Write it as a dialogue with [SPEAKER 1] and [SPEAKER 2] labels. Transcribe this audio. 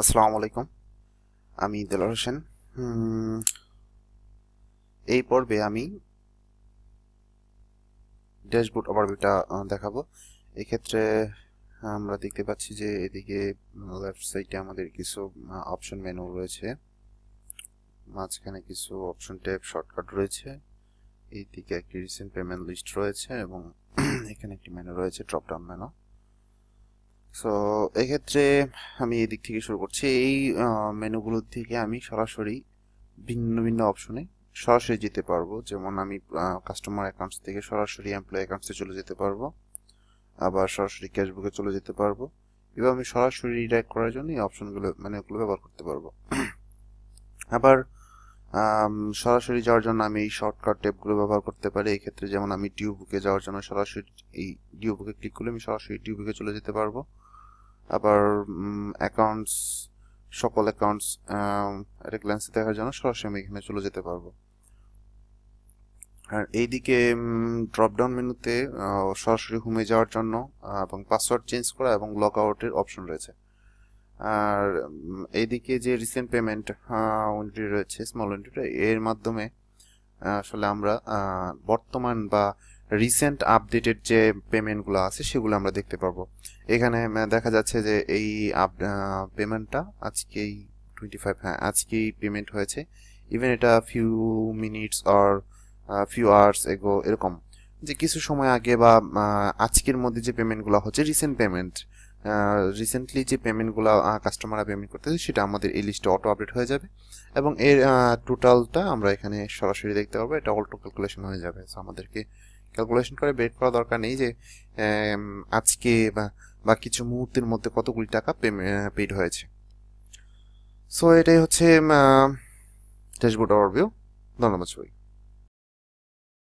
[SPEAKER 1] আসসালামু আলাইকুম। আমি দেলোয়ার হোসেন। হুম, এই পর্বে আমি ড্যাশবোর্ড ওভারভিউটা দেখাবো। এক্ষেত্রে আমরা দেখতে পাচ্ছি যে এদিকে লেফট সাইডে আমাদের কিছু অপশন মেনু রয়েছে, মাঝখানে কিছু অপশন ট্যাব শর্টকাট রয়েছে, এইদিকে একটি রিসেন্ট পেমেন্ট লিস্ট রয়েছে এবং এখানে একটি মেনু রয়েছে, ড্রপ ডাউন মেনু। সো এক্ষেত্রে আমি এই দিক থেকে শুরু করছি। এই মেনুগুলোর থেকে আমি সরাসরি ভিন্ন ভিন্ন অপশনে সরাসরি যেতে পারবো। যেমন আমি কাস্টমার অ্যাকাউন্টস থেকে সরাসরি এমপ্লয়ি অ্যাকাউন্টসে চলে যেতে পারবো, আবার সরাসরি ক্যাশবুকে চলে যেতে পারবো। এবার আমি সরাসরি রিডাইরেক্ট করার জন্য এই অপশনগুলো মেনুগুলো ব্যবহার করতে পারবো। আবার সরাসরি যাওয়ার জন্য আমি এই শর্টকাট ট্যাবগুলো ব্যবহার করতে পারি। এই ক্ষেত্রে যেমন আমি ডিউ বুকে যাওয়ার জন্য সরাসরি এই ডিউ বুকে ক্লিক করলে আমি সরাসরি ডিউ বুকে চলে যেতে পারবো। আবার অ্যাকাউন্টস, সকল অ্যাকাউন্টস একটা গ্ল্যান্সে দেখার জন্য সরাসরি আমি এখানে চলে যেতে পারবো। আর এইদিকে ড্রপ ডাউন মেনুতে সরাসরি হোমে যাওয়ার জন্য এবং পাসওয়ার্ড চেঞ্জ করা এবং লগ আউটের অপশন রয়েছে। আর এইদিকে যে রিসেন্ট পেমেন্ট উইন্ডোটি রয়েছে, স্মল উইন্ডোটা, এর মাধ্যমে আসলে আমরা বর্তমান বা রিসেন্ট আপডেটেড যে পেমেন্টগুলো আছে সেগুলো আমরা দেখতে পারবো। এখানে দেখা যাচ্ছে যে এই পেমেন্টটা আজকেই 25, হ্যাঁ আজকেই পেমেন্ট হয়েছে। ইভেন এটা few minutes or few hours এগো, এরকম যে কিছু সময় আগে বা আজকের মধ্যে যে পেমেন্টগুলো হচ্ছে রিসেন্ট পেমেন্ট, রিসেন্টলি যে পেমেন্টগুলো কাস্টমাররা পেমেন্ট করতেছে সেটা আমাদের এই লিস্টে অটো আপডেট হয়ে যাবে এবং এর টোটালটা আমরা এখানে সরাসরি দেখতে পারবো। এটা অল্টো ক্যালকুলেশন হয়ে যাবে। সো আমাদেরকে ক্যালকুলেশন করে বের করা দরকার নেই যে আজকে বা কিছু মুহূর্তের মধ্যে কতগুলি টাকা পেড হয়েছে। সো এটাই হচ্ছে ড্যাশবোর্ড ওভারভিউ। ধন্যবাদ সবাই।